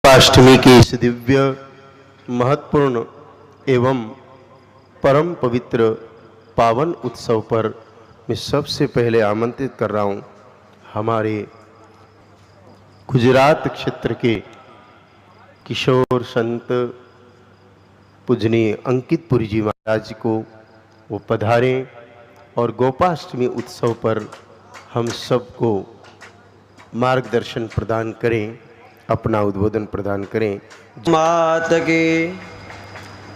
गोपाष्टमी के इस दिव्य महत्वपूर्ण एवं परम पवित्र पावन उत्सव पर मैं सबसे पहले आमंत्रित कर रहा हूँ हमारे गुजरात क्षेत्र के किशोर संत पूजनीय अंकित पुरी जी महाराज को वो पधारें और गोपाष्टमी उत्सव पर हम सबको मार्गदर्शन प्रदान करें, अपना उद्बोधन प्रदान करें। मात के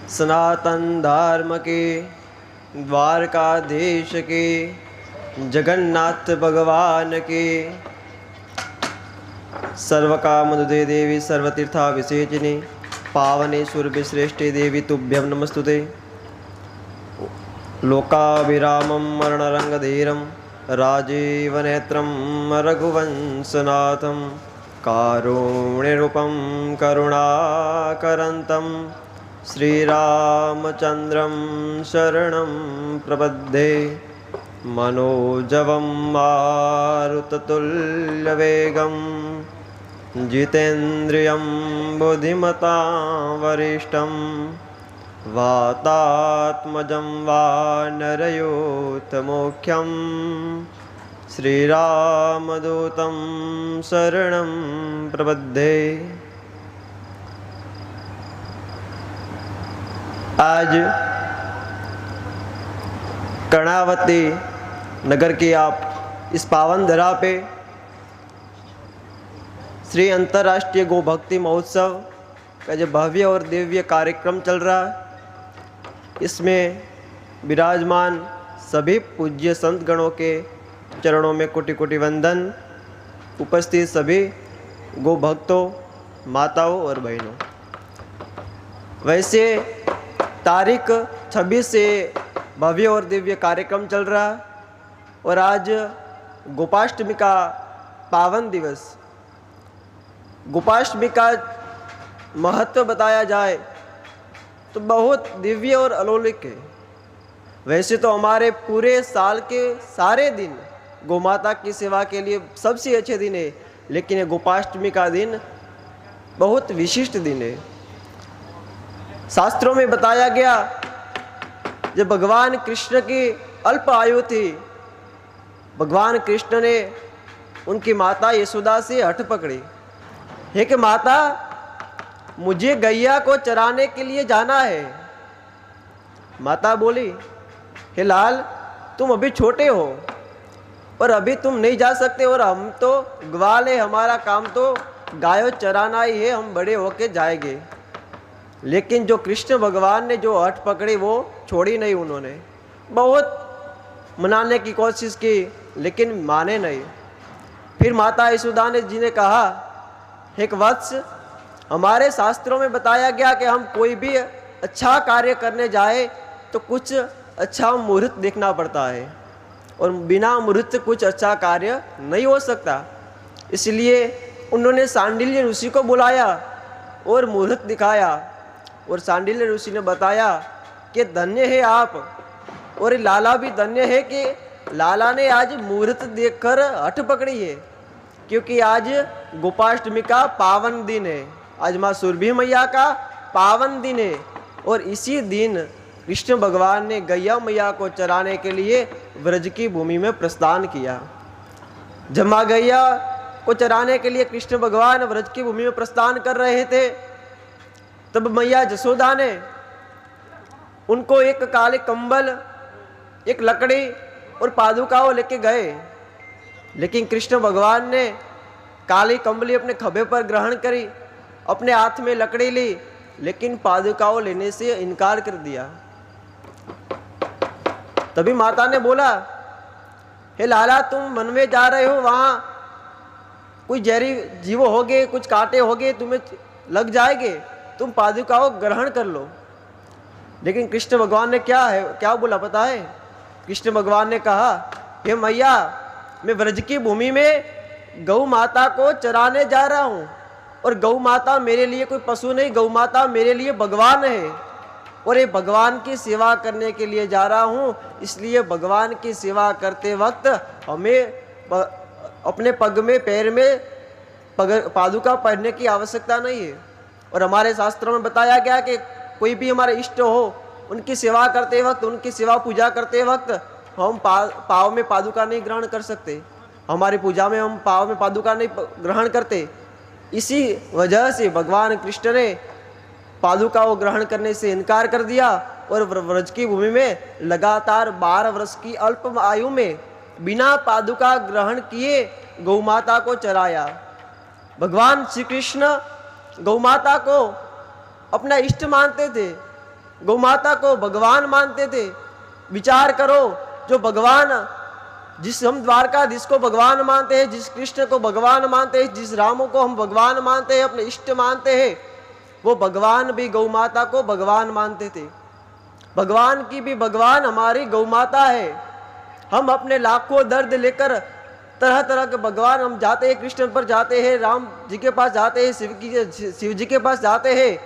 सनातन धर्म के द्वारकाधीश के जगन्नाथ भगवान के सर्वकामदुदे देवी सर्वतीर्था विसेचिनी पावने सुरभिश्रेष्ठे देवी तुभ्यं नमस्तुते। लोकाभिरामं मरणरंगधीरं राजीवनेत्रं रघुवंशनाथं कारुण्यरूपं करुणाकरन्तं श्रीरामचन्द्रं शरणं प्रपद्ये। मनोजवं मारुततुल्यवेगं जितेन्द्रियं बुद्धिमतां वरिष्ठं वातात्मजं वानरयूथमुख्यं श्रीरामदूतं शरणं प्रपद्ये। आज कर्णावती नगर के आप इस पावन धरा पे श्री अंतर्राष्ट्रीय गो भक्ति महोत्सव का जो भव्य और दिव्य कार्यक्रम चल रहा है, इसमें विराजमान सभी पूज्य संत गणों के चरणों में कोटि कोटि वंदन। उपस्थित सभी गो भक्तों, माताओं और बहनों, वैसे तारीख 26 से भव्य और दिव्य कार्यक्रम चल रहा है और आज गोपाष्टमी का पावन दिवस। गोपाष्टमी का महत्व बताया जाए तो बहुत दिव्य और अलौकिक है। वैसे तो हमारे पूरे साल के सारे दिन गोमाता की सेवा के लिए सबसे अच्छे दिन है, लेकिन ये गोपाष्टमी का दिन बहुत विशिष्ट दिन है। शास्त्रों में बताया गया, जब भगवान कृष्ण की अल्प आयु थी, भगवान कृष्ण ने उनकी माता यशोदा से हठ पकड़ी है कि माता मुझे गैया को चराने के लिए जाना है। माता बोली, हे लाल तुम अभी छोटे हो और अभी तुम नहीं जा सकते, और हम तो ग्वाल है, हमारा काम तो गायों चराना ही है, हम बड़े होके जाएंगे। लेकिन जो कृष्ण भगवान ने जो हठ पकड़ी वो छोड़ी नहीं। उन्होंने बहुत मनाने की कोशिश की लेकिन माने नहीं। फिर माता यशोदा ने जी ने कहा, एक वत्स, हमारे शास्त्रों में बताया गया कि हम कोई भी अच्छा कार्य करने जाए तो कुछ अच्छा मुहूर्त देखना पड़ता है, और बिना मुहूर्त कुछ अच्छा कार्य नहीं हो सकता। इसलिए उन्होंने सांडिल्य ऋषि को बुलाया और मुहूर्त दिखाया, और सांडिल्य ऋषि ने बताया कि धन्य है आप, और लाला भी धन्य है कि लाला ने आज मुहूर्त देखकर हठ पकड़ी है, क्योंकि आज गोपाष्टमी का पावन दिन है। आज माँ सुरभि मैया का पावन दिन है, और इसी दिन कृष्ण भगवान ने गैया मैया को चराने के लिए व्रज की भूमि में प्रस्थान किया। जब माँ गैया को चराने के लिए कृष्ण भगवान व्रज की भूमि में प्रस्थान कर रहे थे, तब मैया जसोदा ने उनको एक काले कंबल, एक लकड़ी और पादुकाओं लेके गए, लेकिन कृष्ण भगवान ने काली कंबली अपने खभे पर ग्रहण करी, अपने हाथ में लकड़ी ली, लेकिन पादुकाओं लेने से इनकार कर दिया। तभी माता ने बोला, हे लाला तुम वन में जा रहे हो, वहां कोई जहरी जीव होगे, कुछ कांटे होगे, तुम्हें लग जाएंगे, तुम पादुकाओं ग्रहण कर लो। लेकिन कृष्ण भगवान ने क्या बोला पता है? कृष्ण भगवान ने कहा, हे मैया, मैं व्रज की भूमि में गौ माता को चराने जा रहा हूँ, और गौ माता मेरे लिए कोई पशु नहीं, गौ माता मेरे लिए भगवान है, और ये भगवान की सेवा करने के लिए जा रहा हूँ। इसलिए भगवान की सेवा करते वक्त हमें अपने पग में, पैर में पादुका पहनने की आवश्यकता नहीं है। और हमारे शास्त्रों में बताया गया कि कोई भी हमारे इष्ट हो, उनकी सेवा करते वक्त, उनकी सेवा पूजा करते वक्त हम पाँव में पादुका नहीं ग्रहण कर सकते। हमारी पूजा में हम पाँव में पादुका नहीं ग्रहण करते। इसी वजह से भगवान कृष्ण ने पादुका को ग्रहण करने से इनकार कर दिया और व्रज की भूमि में लगातार 12 वर्ष की अल्प आयु में बिना पादुका ग्रहण किए गौमाता को चराया। भगवान श्री कृष्ण गौमाता को अपना इष्ट मानते थे, गौमाता को भगवान मानते थे। विचार करो, जो भगवान, जिस हम द्वारकाधीश को भगवान मानते हैं, जिस कृष्ण को भगवान मानते हैं, जिस राम को हम भगवान मानते हैं, अपने इष्ट मानते हैं, वो भगवान भी गौमाता को भगवान मानते थे। भगवान की भी भगवान हमारी गौमाता है। हम अपने लाखों दर्द लेकर तरह तरह के भगवान हम जाते हैं, कृष्ण पर जाते हैं, राम जी के पास जाते हैं, शिव जी के पास जाते हैं।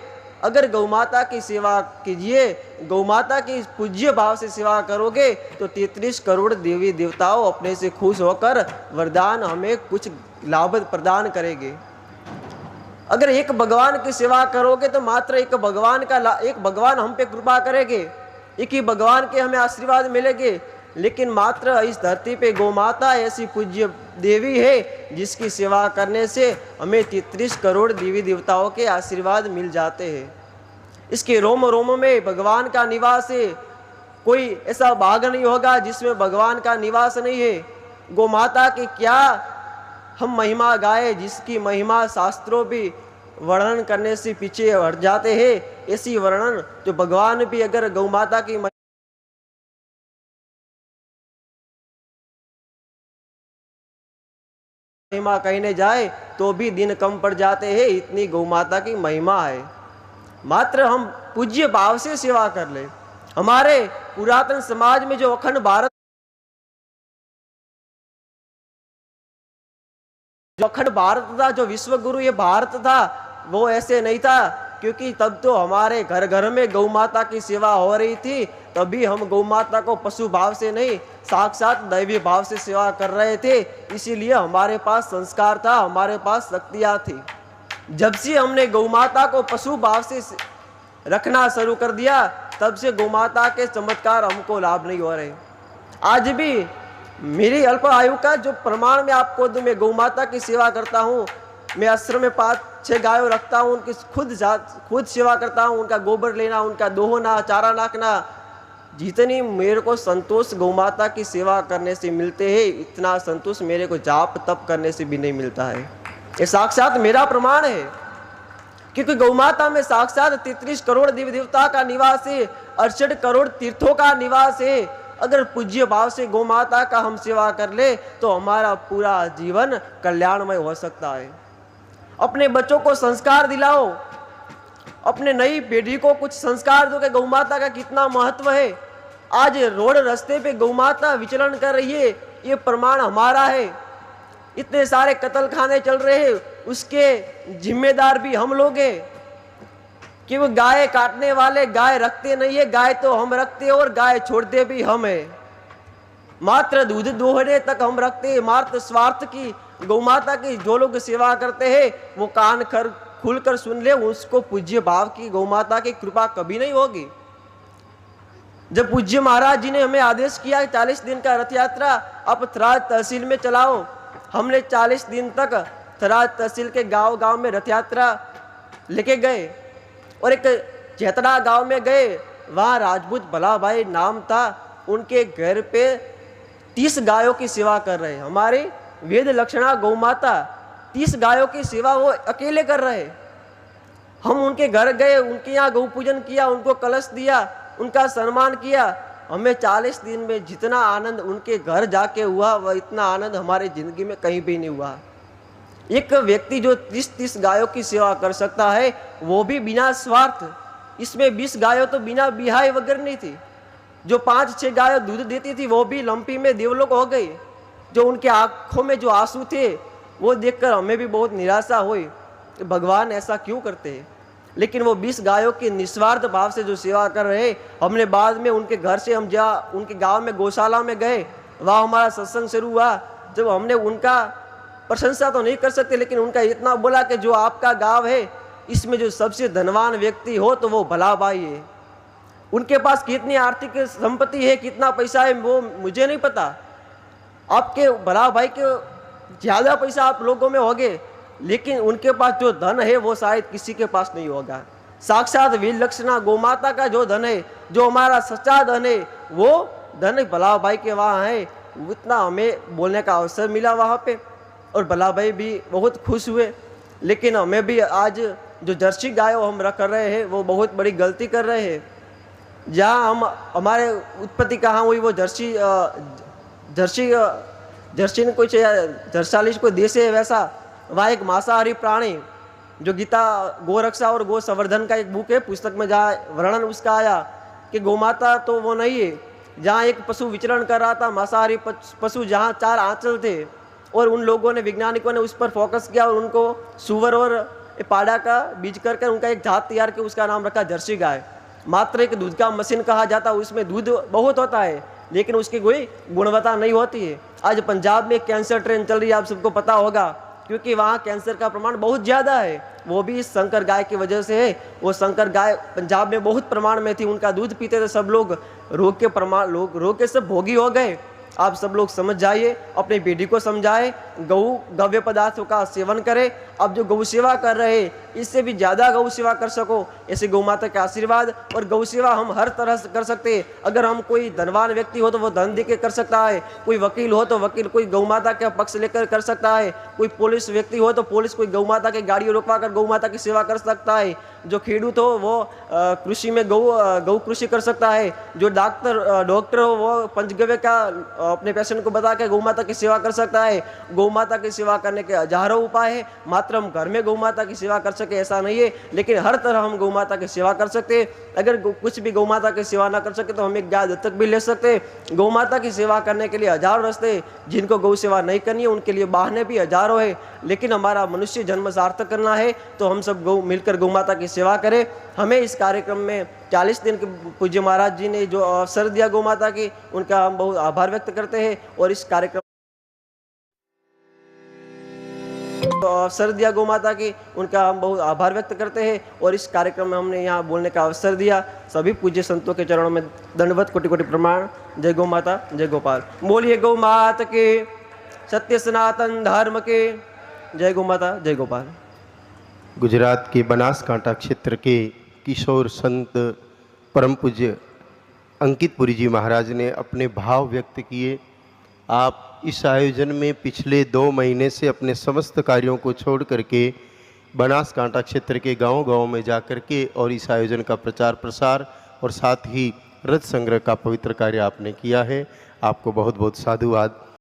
अगर गौमाता की सेवा कीजिए, गौमाता की पूज्य भाव से सेवा करोगे तो 33 करोड़ देवी देवताओं अपने से खुश होकर वरदान हमें कुछ लाभ प्रदान करेंगे। अगर एक भगवान की सेवा करोगे तो मात्र एक भगवान हम पे कृपा करेंगे, एक ही भगवान के हमें आशीर्वाद मिलेंगे। लेकिन मात्र इस धरती पे गौमाता ऐसी पूज्य देवी है जिसकी सेवा करने से हमें 33 करोड़ देवी देवताओं के आशीर्वाद मिल जाते हैं। इसके रोम रोम में भगवान का निवास है। कोई ऐसा भाग नहीं होगा जिसमें भगवान का निवास नहीं है। गौमाता की क्या हम महिमा गाए, जिसकी महिमा शास्त्रों भी वर्णन करने से पीछे हट जाते हैं। ऐसी वर्णन जो भगवान भी अगर गौमाता की महिमा कहने जाए तो भी दिन कम पड़ जाते हैं, इतनी गौमाता की महिमा है। मात्र हम पूज्य भाव से सेवा कर ले। हमारे पुरातन समाज में जो अखंड भारत था, जो विश्व गुरु ये भारत था, वो ऐसे नहीं था, क्योंकि तब तो हमारे घर घर में गौमाता की सेवा हो रही थी। तभी हम गौमाता को पशु भाव से नहीं, साक्षात दैवी भाव से सेवा कर रहे थे। इसीलिए हमारे पास संस्कार था, हमारे पास शक्तियाँ थी। जब से हमने गौमाता को पशु भाव से रखना शुरू कर दिया, तब से गौमाता के चमत्कार हमको लाभ नहीं हो रहे। आज भी मेरी अल्प आयु का जो प्रमाण मैं आपको दूं, मैं गौमाता की सेवा करता हूँ। मैं आश्रम में 5-6 गायों रखता हूँ, उनकी खुद सेवा करता हूँ। उनका गोबर लेना, उनका दोहना, चारा नाकना, जितनी मेरे को संतोष गौमाता की सेवा करने से मिलते हैं, इतना संतोष मेरे को जाप तप करने से भी नहीं मिलता है। ये साक्षात मेरा प्रमाण है, क्योंकि गौमाता में साक्षात 33 करोड़ देवी देवता का निवास है, 68 करोड़ तीर्थों का निवास है। अगर पूज्य भाव से गौमाता का हम सेवा कर ले तो हमारा पूरा जीवन कल्याणमय हो सकता है। अपने बच्चों को संस्कार दिलाओ, अपने नई पीढ़ी को कुछ संस्कार दो कि गौमाता का कितना महत्व है। आज रोड रास्ते पे गौमाता विचरण कर रही है, ये प्रमाण हमारा है। इतने सारे कत्ल खाने चल रहे हैं, उसके जिम्मेदार भी हम लोग हैं। कि वो गाय काटने वाले गाय रखते नहीं है, गाय तो हम रखते हैं और गाय छोड़ते भी हम है। मात्र दूध दोहने तक हम रखते हैं। मात्र स्वार्थ की गौमाता की जो लोग सेवा करते हैं वो कान खुलकर सुन ले, उसको पूज्य भाव की गौमाता की कृपा कभी नहीं होगी। जब पूज्य महाराज जी ने हमें आदेश किया 40 दिन का रथ यात्रा आप थराद तहसील में चलाओ, हमने 40 दिन तक थराद तहसील के गांव गांव में रथ यात्रा लेके गए और एक चेतड़ा गांव में गए। वहाँ राजपूत भला भाई नाम था, उनके घर पे 30 गायों की सेवा कर रहे। हमारी वेद लक्षणा गौमाता 30 गायों की सेवा वो अकेले कर रहे। हम उनके घर गए, उनके यहाँ गौ पूजन किया, उनको कलश दिया, उनका सम्मान किया। हमें 40 दिन में जितना आनंद उनके घर जाके हुआ, वह इतना आनंद हमारी जिंदगी में कहीं भी नहीं हुआ। एक व्यक्ति जो 30 गायों की सेवा कर सकता है, वो भी बिना स्वार्थ। इसमें 20 गायों तो बिना बिहाई वगैरह नहीं थी। जो 5-6 गायों दूध देती थी वो भी लंपी में देवलोक हो गई। जो उनके आंखों में जो आंसू थे वो देखकर हमें भी बहुत निराशा हुई, भगवान ऐसा क्यों करते हैं। लेकिन वो 20 गायों की निस्वार्थ भाव से जो सेवा कर रहे, हमने बाद में उनके घर से हम उनके गांव में गौशाला में गए, वहाँ हमारा सत्संग शुरू हुआ। जब हमने उनका प्रशंसा तो नहीं कर सकते, लेकिन उनका इतना बोला कि जो आपका गांव है इसमें जो सबसे धनवान व्यक्ति हो तो वो भला भाई है। उनके पास कितनी आर्थिक संपत्ति है, कितना पैसा है, वो मुझे नहीं पता। आपके भला भाई के ज़्यादा पैसा आप लोगों में होगे, लेकिन उनके पास जो धन है वो शायद किसी के पास नहीं होगा। साक्षात विलक्षणा गौमाता का जो धन है, जो हमारा सच्चा धन है, वो धन भला भाई के वहाँ है। उतना हमें बोलने का अवसर मिला वहाँ पे, और भला भाई भी बहुत खुश हुए। लेकिन हमें भी आज जो जर्सी गाय हम रख रहे हैं वो बहुत बड़ी गलती कर रहे हैं। जहाँ हम हमारे उत्पत्ति कहाँ हुई, वो जर्सी ने कोई जर्सालिश कोई देश है वैसा, वहाँ एक मांसाहारी प्राणी जो गीता गोरक्षा और गो संवर्धन का एक बुक है, पुस्तक में जहाँ वर्णन उसका आया कि गौमाता तो वो नहीं है। जहाँ एक पशु विचरण कर रहा था, मांसाहारी पशु, जहाँ 4 आंचल थे, और उन लोगों ने, वैज्ञानिकों ने उस पर फोकस किया और उनको सुअर और पाड़ा का बीज करके उनका एक जात तैयार किया, उसका नाम रखा जर्सी गाय। मात्र एक दूध का मशीन कहा जाता है, उसमें दूध बहुत होता है लेकिन उसकी कोई गुणवत्ता नहीं होती है। आज पंजाब में कैंसर ट्रेन चल रही है, आप सबको पता होगा, क्योंकि वहाँ कैंसर का प्रमाण बहुत ज़्यादा है। वो भी इस संकर गाय की वजह से है। वो संकर गाय पंजाब में बहुत प्रमाण में थी, उनका दूध पीते थे सब लोग, रोग के सब भोगी हो गए। आप सब लोग समझ जाइए, अपनी पीढ़ी को समझाए, गव्य पदार्थों का सेवन करें। अब जो गौ सेवा कर रहे हैं, इससे भी ज़्यादा गौ सेवा कर सको, ऐसे गौ माता के आशीर्वाद। और गौ सेवा हम हर तरह से कर सकते हैं। अगर हम कोई धनवान व्यक्ति हो तो वो धन दे के कर सकता है, कोई वकील हो तो वकील कोई गौ माता का पक्ष लेकर कर सकता है, कोई पुलिस व्यक्ति हो तो पुलिस कोई गौ माता की गाड़ी रोकवा कर गौ माता की सेवा कर सकता है, जो खेडूत हो वो कृषि में गौ कृषि कर सकता है, जो डॉक्टर हो वो पंचगव्य का अपने पेशेंट को बता के गौ माता की सेवा कर सकता है। गौ माता की सेवा करने के हजारों उपाय है, मात्र हम घर में गौ माता की सेवा कर सके ऐसा नहीं है, लेकिन हर तरह हम गौ माता की सेवा कर सकते हैं। अगर कुछ भी गौ माता की सेवा ना कर सके तो हम एक गाय दत्तक भी ले सकते हैं। गौ माता की सेवा करने के लिए हजारों रास्ते, जिनको गौ सेवा नहीं करनी है उनके लिए बहाने भी हजारों है, लेकिन हमारा मनुष्य जन्म सार्थक करना है तो हम सब मिलकर गौ माता की सेवा करें। हमें इस कार्यक्रम में 40 दिन के पूज्य महाराज जी ने जो अवसर दिया गौ माता की, उनका हम बहुत आभार व्यक्त करते हैं। और इस कार्यक्रम अवसर दिया गौ माता की, उनका हम बहुत आभार व्यक्त करते हैं। और इस कार्यक्रम में हमने यहाँ बोलने का अवसर दिया। सभी पूज्य संतों के चरणों में दंडवत कोटि कोटि प्रणाम। जय गौ माता, जय गोपाल। बोलिए गौ माता के, सत्य सनातन धर्म के। जय गौ माता, जय गोपाल। गुजरात के बनासकांठा क्षेत्र के किशोर संत परम पूज्य अंकित पुरी जी महाराज ने अपने भाव व्यक्त किए। आप इस आयोजन में पिछले 2 महीने से अपने समस्त कार्यों को छोड़ करके बनासकांठा क्षेत्र के गांव-गांव में जाकर के और इस आयोजन का प्रचार प्रसार और साथ ही रथ संग्रह का पवित्र कार्य आपने किया है। आपको बहुत बहुत साधुवाद।